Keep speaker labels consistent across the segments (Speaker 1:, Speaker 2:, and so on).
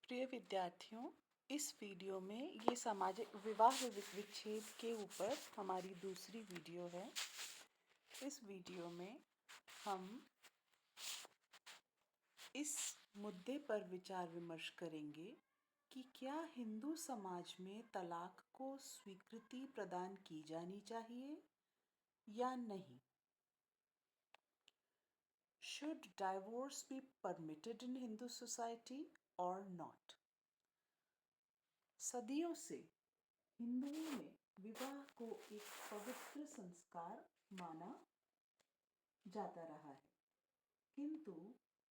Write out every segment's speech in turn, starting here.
Speaker 1: प्रिय विद्यार्थियों, इस वीडियो में ये सामाजिक विवाह विच्छेद के ऊपर हमारी दूसरी वीडियो है। इस वीडियो में हम इस मुद्दे पर विचार विमर्श करेंगे कि क्या हिंदू समाज में तलाक को स्वीकृति प्रदान की जानी चाहिए या नहीं। Should divorce be permitted in Hindu society or not? सदियों से हिंदुओं में विवाह को एक पवित्र संस्कार माना जाता रहा है, किंतु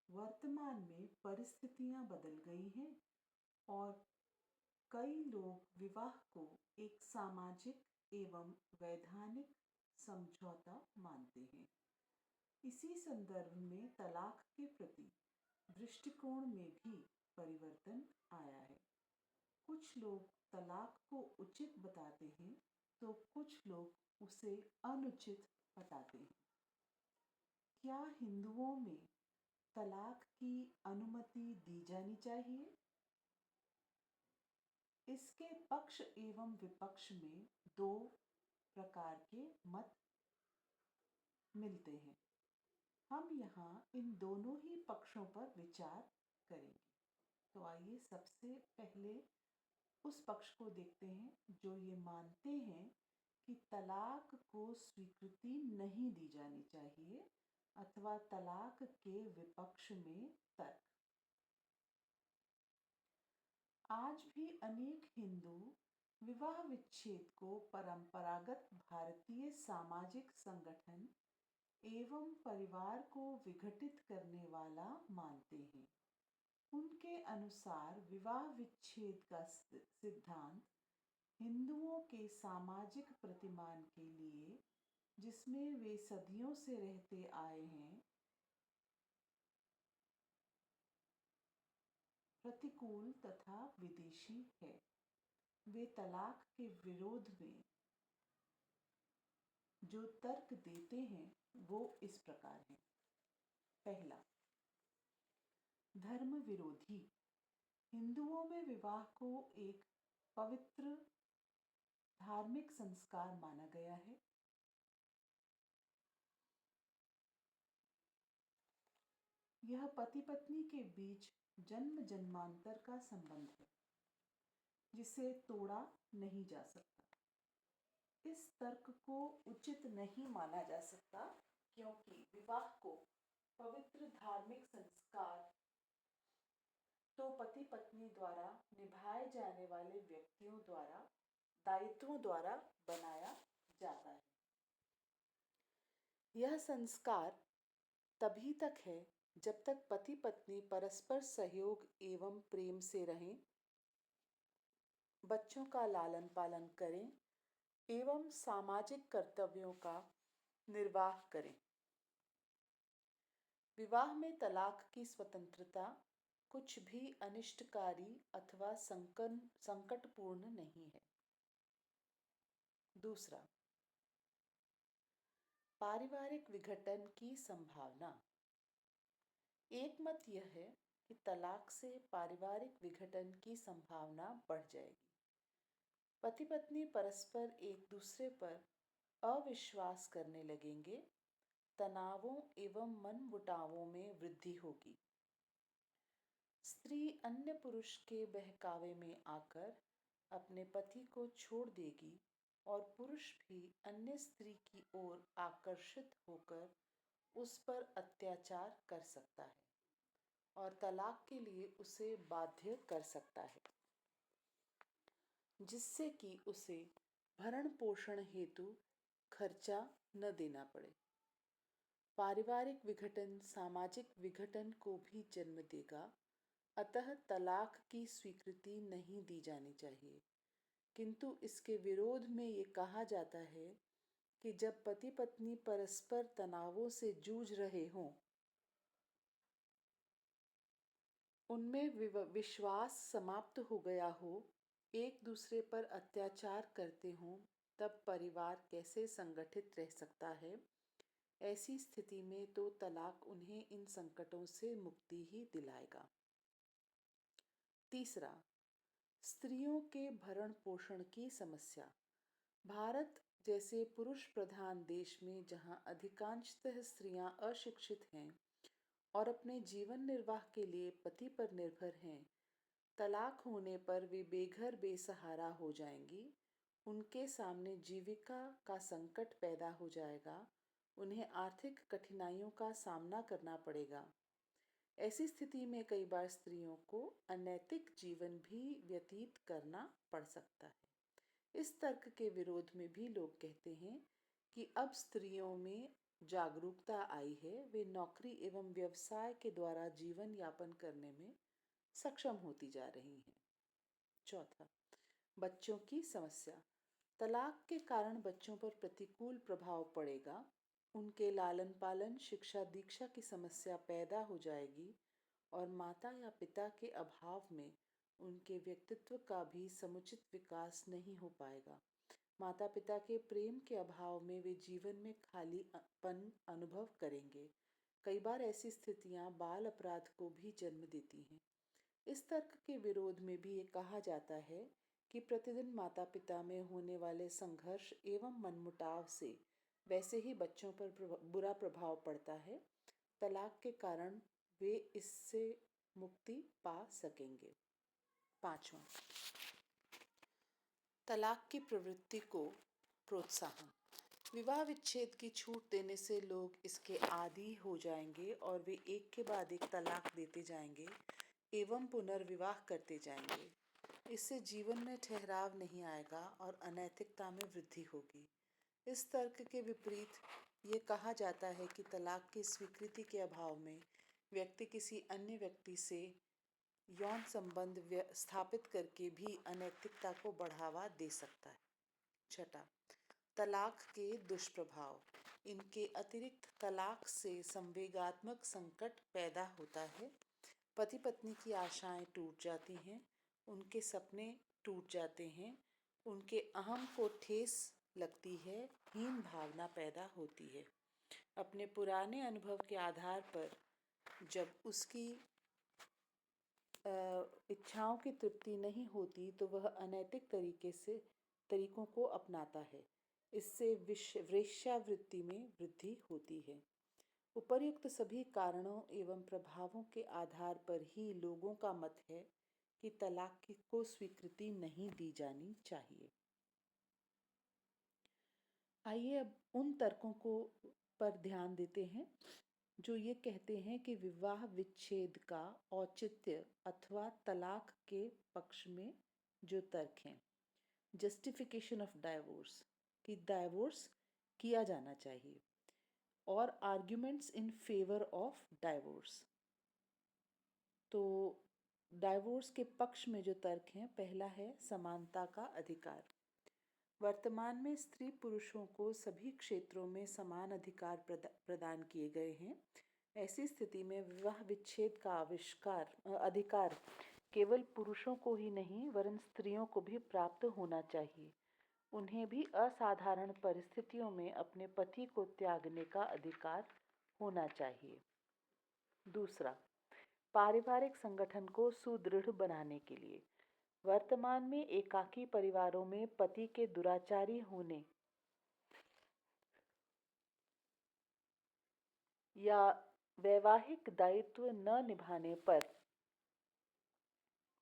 Speaker 1: वर्तमान में परिस्थितियां बदल गई हैं और कई लोग विवाह को एक सामाजिक एवं वैधानिक समझौता मानते हैं। इसी संदर्भ में तलाक के प्रति दृष्टिकोण में भी परिवर्तन आया है। कुछ लोग तलाक को उचित बताते हैं तो कुछ लोग उसे अनुचित बताते हैं। क्या हिंदुओं में तलाक की अनुमति दी जानी चाहिए? इसके पक्ष एवं विपक्ष में दो प्रकार के मत मिलते हैं। हम यहाँ इन दोनों ही पक्षों पर विचार करेंगे। तो आइए सबसे पहले उस पक्ष को देखते हैं जो ये मानते हैं कि तलाक को स्वीकृति नहीं दी जानी चाहिए अथवा तलाक के विपक्ष में तर्क। आज भी अनेक हिंदू विवाह विच्छेद को परंपरागत भारतीय सामाजिक संगठन एवं परिवार को विघटित करने वाला मानते हैं। उनके अनुसार विवाह विच्छेद का सिद्धांत हिंदुओं के सामाजिक प्रतिमान के लिए, जिसमें वे सदियों से रहते आए हैं, प्रतिकूल तथा विदेशी है। वे तलाक के विरोध में जो तर्क देते हैं वो इस प्रकार है। पहला, धर्म विरोधी। हिंदुओं में विवाह को एक पवित्र धार्मिक संस्कार माना गया है। यह पति पत्नी के बीच जन्म जन्मांतर का संबंध है जिसे तोड़ा नहीं जा सकता। इस तर्क को उचित नहीं माना जा सकता क्योंकि विवाह को पवित्र धार्मिक संस्कार तो पति पत्नी द्वारा निभाए जाने वाले व्यक्तियों द्वारा दायित्वों द्वारा बनाया जाता है। यह संस्कार तभी तक है जब तक पति पत्नी परस्पर सहयोग एवं प्रेम से रहें, बच्चों का लालन पालन करें एवं सामाजिक कर्तव्यों का निर्वाह करें। विवाह में तलाक की स्वतंत्रता कुछ भी अनिष्टकारी अथवा संकटपूर्ण नहीं है। दूसरा, पारिवारिक विघटन की संभावना। एक मत यह है कि तलाक से पारिवारिक विघटन की संभावना बढ़ जाएगी। पति पत्नी परस्पर एक दूसरे पर अविश्वास करने लगेंगे, तनावों एवं मनमुटावों में वृद्धि होगी। स्त्री अन्य पुरुष के बहकावे में आकर अपने पति को छोड़ देगी और पुरुष भी अन्य स्त्री की ओर आकर्षित होकर उस पर अत्याचार कर सकता है और तलाक के लिए उसे बाध्य कर सकता है, जिससे कि उसे भरण पोषण हेतु खर्चा न देना पड़े। पारिवारिक विघटन सामाजिक विघटन को भी जन्म देगा, अतः तलाक की स्वीकृति नहीं दी जानी चाहिए। किंतु इसके विरोध में ये कहा जाता है कि जब पति पत्नी परस्पर तनावों से जूझ रहे हों, उनमें विश्वास समाप्त हो गया हो, एक दूसरे पर अत्याचार करते हों, तब परिवार कैसे संगठित रह सकता है। ऐसी स्थिति में तो तलाक उन्हें इन संकटों से मुक्ति ही दिलाएगा। तीसरा, स्त्रियों के भरण पोषण की समस्या। भारत जैसे पुरुष प्रधान देश में जहां अधिकांशतः स्त्रियां अशिक्षित हैं और अपने जीवन निर्वाह के लिए पति पर निर्भर हैं, तलाक होने पर वे बेघर बेसहारा हो जाएंगी। उनके सामने जीविका का संकट पैदा हो जाएगा। उन्हें आर्थिक कठिनाइयों का सामना करना पड़ेगा। ऐसी स्थिति में कई बार स्त्रियों को अनैतिक जीवन भी व्यतीत करना पड़ सकता है। इस तर्क के विरोध में भी लोग कहते हैं कि अब स्त्रियों में जागरूकता आई है, वे नौकरी एवं व्यवसाय के द्वारा जीवन यापन करने में सक्षम होती जा रही हैं। चौथा, बच्चों की समस्या। तलाक के कारण बच्चों पर प्रतिकूल प्रभाव पड़ेगा। उनके लालन पालन, शिक्षा दीक्षा की समस्या पैदा हो जाएगी और माता या पिता के अभाव में उनके व्यक्तित्व का भी समुचित विकास नहीं हो पाएगा। माता पिता के प्रेम के अभाव में वे जीवन में खालीपन अनुभव करेंगे। कई बार ऐसी स्थितियां बाल अपराध को भी जन्म देती हैं। इस तर्क के विरोध में भी ये कहा जाता है कि प्रतिदिन माता पिता में होने वाले संघर्ष एवं मनमुटाव से वैसे ही बच्चों पर बुरा प्रभाव पड़ता है। तलाक के कारण वे इससे मुक्ति पा सकेंगे। पांचवा, तलाक की प्रवृत्ति को प्रोत्साहन। विवाह विच्छेद की छूट देने से लोग इसके आदी हो जाएंगे और वे एक के बाद एक तलाक देते जाएंगे एवं पुनर्विवाह करते जाएंगे। इससे जीवन में ठहराव नहीं आएगा और अनैतिकता में वृद्धि होगी। इस तर्क के विपरीत ये कहा जाता है कि तलाक की स्वीकृति के अभाव में व्यक्ति किसी अन्य व्यक्ति से यौन संबंध स्थापित करके भी अनैतिकता को बढ़ावा दे सकता है। छठा, तलाक के दुष्प्रभाव। इनके अतिरिक्त तलाक से संवेगात्मक संकट पैदा होता है। पति पत्नी की आशाएं टूट जाती हैं, उनके सपने टूट जाते हैं, उनके अहम को ठेस लगती है, हीन भावना पैदा होती है। अपने पुराने अनुभव के आधार पर जब उसकी इच्छाओं की तृप्ति नहीं होती तो वह अनैतिक तरीकों को अपनाता है। इससे वेश्यावृत्ति में वृद्धि होती है। उपर्युक्त सभी कारणों एवं प्रभावों के आधार पर ही लोगों का मत है कि तलाक को स्वीकृति नहीं दी जानी चाहिए। आइए अब उन तर्कों को पर ध्यान देते हैं जो ये कहते हैं कि विवाह विच्छेद का औचित्य अथवा तलाक के पक्ष में जो तर्क हैं। जस्टिफिकेशन ऑफ डाइवोर्स, कि डाइवोर्स किया जाना चाहिए, और arguments in favour of divorce. तो डाइवोर्स के पक्ष में जो तर्क हैं, पहला है समानता का अधिकार। वर्तमान में स्त्री पुरुषों को सभी क्षेत्रों में समान अधिकार प्रदान किए गए हैं। ऐसी स्थिति में विवाह विच्छेद का अधिकार केवल पुरुषों को ही नहीं वरन स्त्रियों को भी प्राप्त होना चाहिए। उन्हें भी असाधारण परिस्थितियों में अपने पति को त्यागने का अधिकार होना चाहिए। दूसरा, पारिवारिक संगठन को सुदृढ़ बनाने के लिए वर्तमान में एकाकी परिवारों में पति के दुराचारी होने या वैवाहिक दायित्व न निभाने पर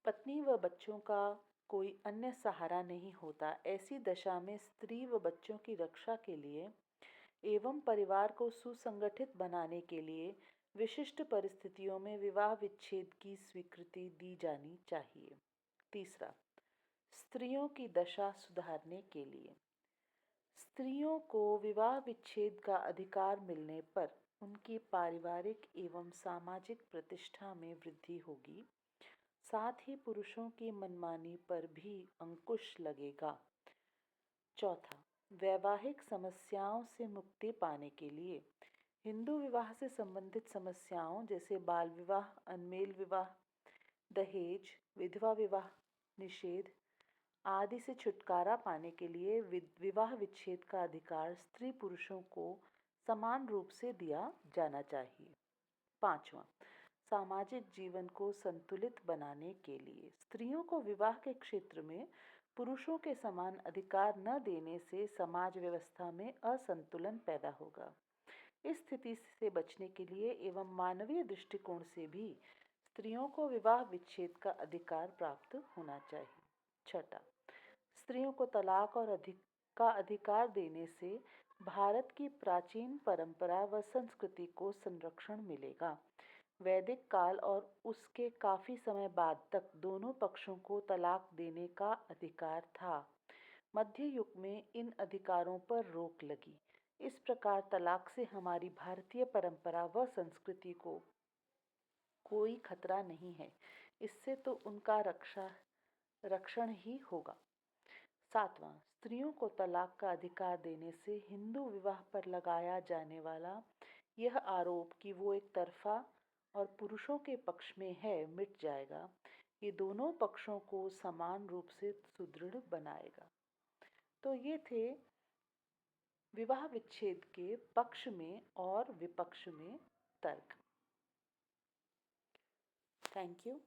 Speaker 1: पत्नी व बच्चों का कोई अन्य सहारा नहीं होता। ऐसी दशा में स्त्री व बच्चों की रक्षा के लिए एवं परिवार को सुसंगठित बनाने के लिए विशिष्ट परिस्थितियों में विवाह विच्छेद की स्वीकृति दी जानी चाहिए। तीसरा, स्त्रियों की दशा सुधारने के लिए स्त्रियों को विवाह विच्छेद का अधिकार मिलने पर उनकी पारिवारिक एवं सामाजिक प्रतिष्ठा में वृद्धि होगी। साथ ही पुरुषों की मनमानी पर भी अंकुश लगेगा। चौथा, वैवाहिक समस्याओं से मुक्ति पाने के लिए हिंदू विवाह से संबंधित समस्याओं जैसे बाल विवाह, अनमेल विवाह, दहेज, विधवा विवाह निषेध आदि से छुटकारा पाने के लिए विवाह विच्छेद का अधिकार स्त्री पुरुषों को समान रूप से दिया जाना चाहिए। पांचवा, सामाजिक जीवन को संतुलित बनाने के लिए स्त्रियों को विवाह के क्षेत्र में पुरुषों के समान अधिकार न देने से समाज व्यवस्था में असंतुलन पैदा होगा। इस स्थिति से बचने के लिए एवं मानवीय दृष्टिकोण से भी स्त्रियों को विवाह विच्छेद का अधिकार प्राप्त होना चाहिए। छठा, स्त्रियों को तलाक और का अधिकार देने से भारत की प्राचीन परंपरा व संस्कृति को संरक्षण मिलेगा। वैदिक काल और उसके काफी समय बाद तक दोनों पक्षों को तलाक देने का अधिकार था। मध्य युग में इन अधिकारों पर रोक लगी। इस प्रकार तलाक से हमारी भारतीय परंपरा व संस्कृति को कोई खतरा नहीं है। इससे तो उनका रक्षण ही होगा। सातवां, स्त्रियों को तलाक का अधिकार देने से हिंदू विवाह पर लगाया जाने वाला यह आरोप कि वो एक तरफा और पुरुषों के पक्ष में है मिट जाएगा। ये दोनों पक्षों को समान रूप से सुदृढ़ बनाएगा। तो ये थे विवाह विच्छेद के पक्ष में और विपक्ष में तर्क। Thank you.